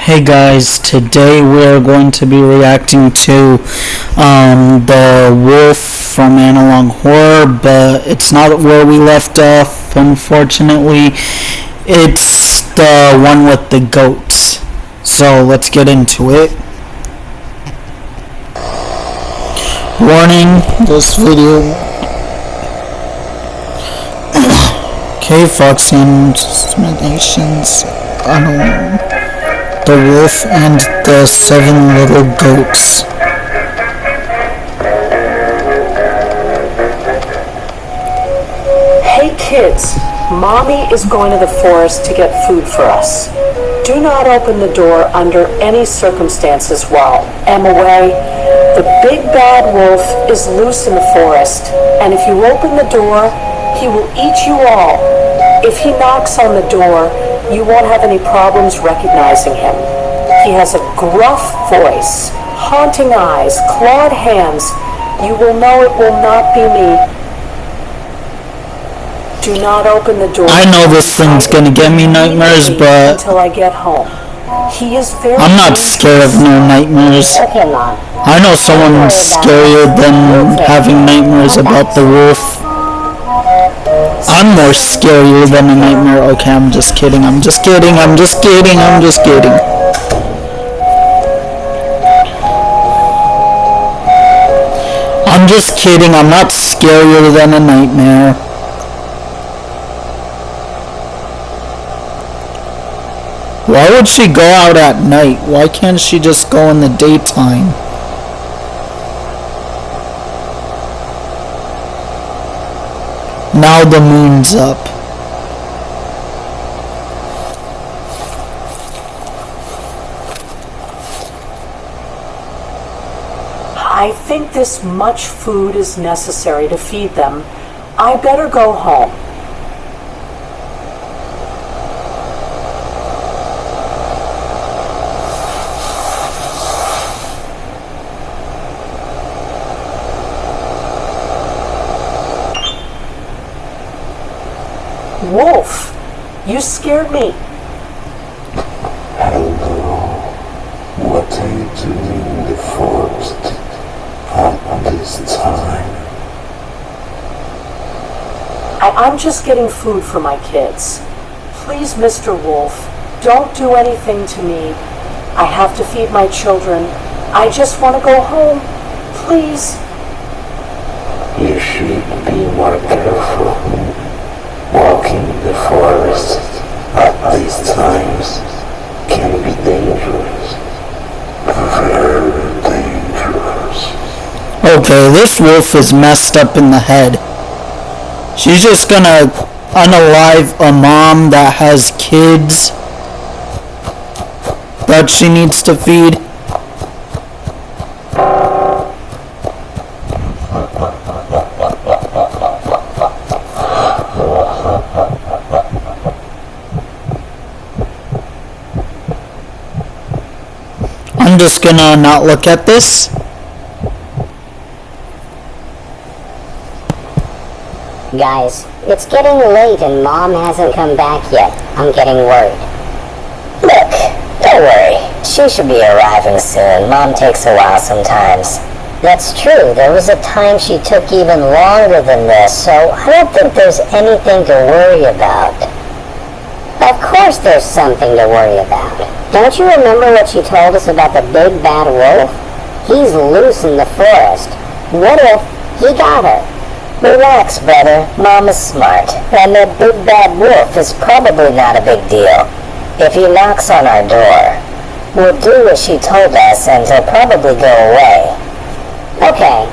Hey guys, today we're going to be reacting to the wolf from Analog Horror, but it's not where we left off, unfortunately. It's the one with the goats. So let's get into it. Warning, this video... Okay, Foxy Nations, the wolf and the 7 little goats. Hey kids, Mommy is going to the forest to get food for us. Do not open the door under any circumstances while I'm away. The big bad wolf is loose in the forest, and if you open the door, he will eat you all. If he knocks on the door, you won't have any problems recognizing him. He has a gruff voice, haunting eyes, clawed hands. You will know it will not be me. Do not open the door. I know this thing's gonna give me nightmares, but until I get home. He is very I'm not scared of no nightmares. Okay, Mom. I know someone scarier than having nightmares about the wolf. I'm more scarier than a nightmare. Okay, I'm just kidding. I'm just kidding. I'm just kidding. I'm just kidding. I'm just kidding. I'm not scarier than a nightmare. Why would she go out at night? Why can't she just go in the daytime? Now the moon's up. I think this much food is necessary to feed them. I better go home. Wolf, you scared me. Hello. What are you doing in the forest at this time? I'm just getting food for my kids. Please, Mr. Wolf, don't do anything to me. I have to feed my children. I just want to go home. Please. You should be more careful. Walking in the forest at these times can be dangerous. Very dangerous. Okay, this wolf is messed up in the head. She's just gonna unalive a mom that has kids that she needs to feed. I'm just gonna not look at this. Guys, it's getting late and Mom hasn't come back yet. I'm getting worried. Look, don't worry. She should be arriving soon. Mom takes a while sometimes. That's true. There was a time she took even longer than this, so I don't think there's anything to worry about. Of course there's something to worry about. Don't you remember what she told us about the big bad wolf? He's loose in the forest. What if he got her? Relax, brother. Mom is smart. And the big bad wolf is probably not a big deal. If he knocks on our door, we'll do what she told us and he'll probably go away. Okay.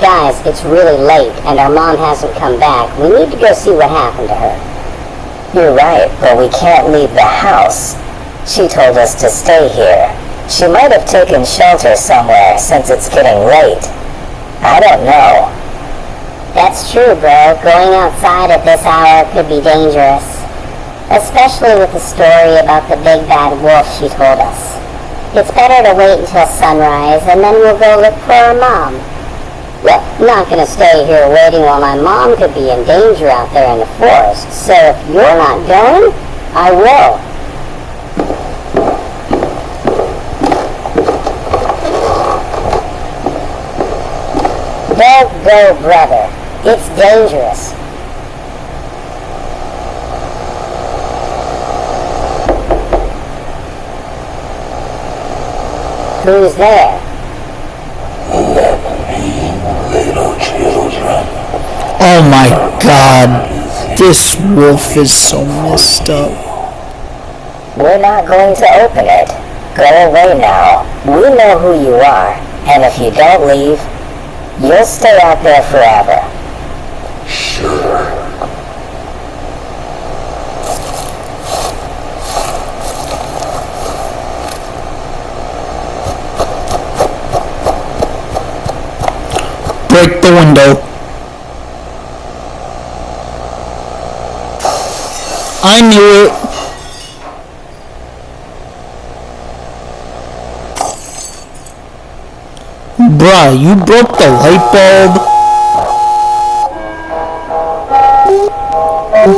Guys, it's really late and our mom hasn't come back. We need to go see what happened to her. You're right, but we can't leave the house. She told us to stay here. She might have taken shelter somewhere since it's getting late. I don't know. That's true, bro. Going outside at this hour could be dangerous. Especially with the story about the big bad wolf she told us. It's better to wait until sunrise and then we'll go look for our mom. Look, I'm not gonna stay here waiting while my mom could be in danger out there in the forest. So if you're not going, I will. Don't go, brother. It's dangerous. Who's there? Little children. Oh my god. This wolf is so messed up. We're not going to open it. Go away now. We know who you are, and if you don't leave, you'll stay out there forever. Sure. Break the window. I knew it. Bruh, you broke the light bulb?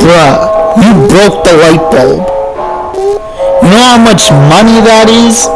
Bruh, you broke the light bulb. You know how much money that is?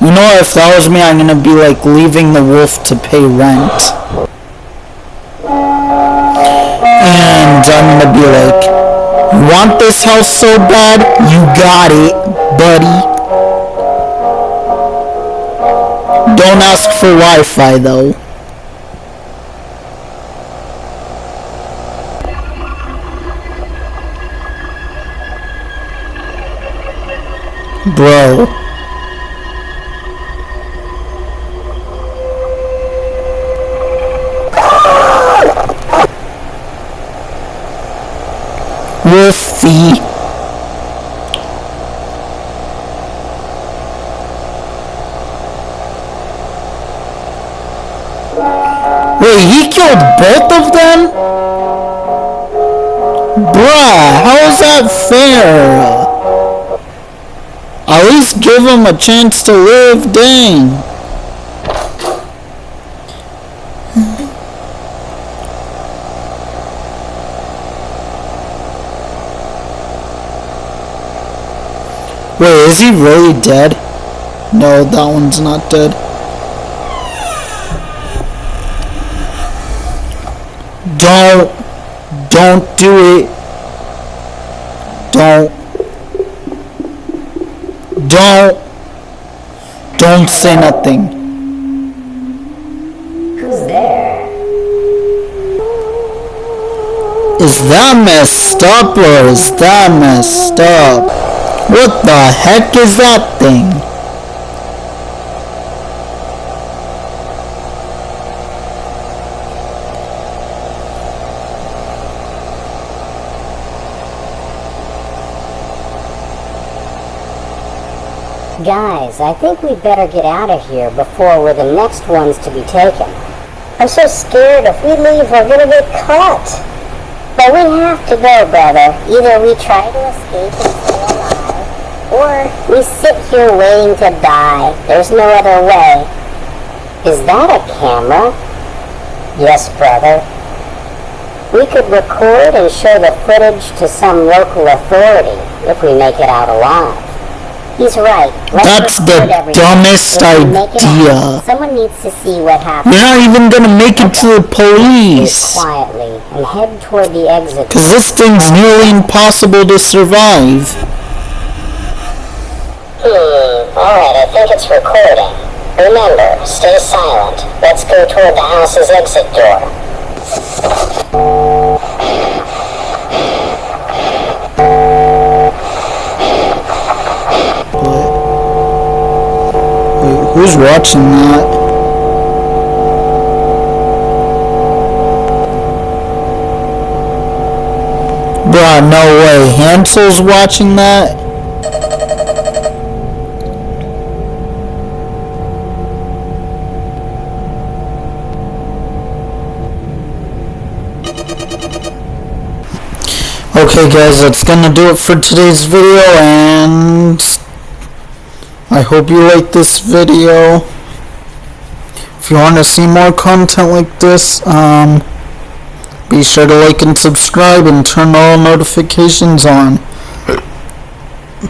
You know, if that was me, I'm gonna be like leaving the wolf to pay rent. And I'm gonna be like, you want this house so bad? You got it, buddy. Don't ask for Wi-Fi though. Bro. Wolfie. Wait, he killed both of them? Bruh, how is that fair? At least give him a chance to live, dang. Wait, is he really dead? No, that one's not dead. Don't do it. Don't say nothing. Who's there? Is that messed up or is that messed up? What the heck is that thing? Guys, I think we better get out of here before we're the next ones to be taken. I'm so scared if we leave we're gonna get caught. But we have to go, brother. Either we try to escape and stay alive, or we sit here waiting to die. There's no other way. Is that a camera? Yes, brother. We could record and show the footage to some local authority if we make it out alive. He's right. That's the dumbest idea. Someone needs to see what happened. You're not even gonna make it to the police. Quietly and head toward the exit. Cause this thing's nearly impossible to survive. Alright, I think it's recording. Remember, stay silent. Let's go toward the house's exit door. Wait, who's watching that? Bruh, no way. Hansel's watching that? Okay guys, that's gonna do it for today's video, and I hope you like this video. If you want to see more content like this, be sure to like and subscribe and turn all notifications on.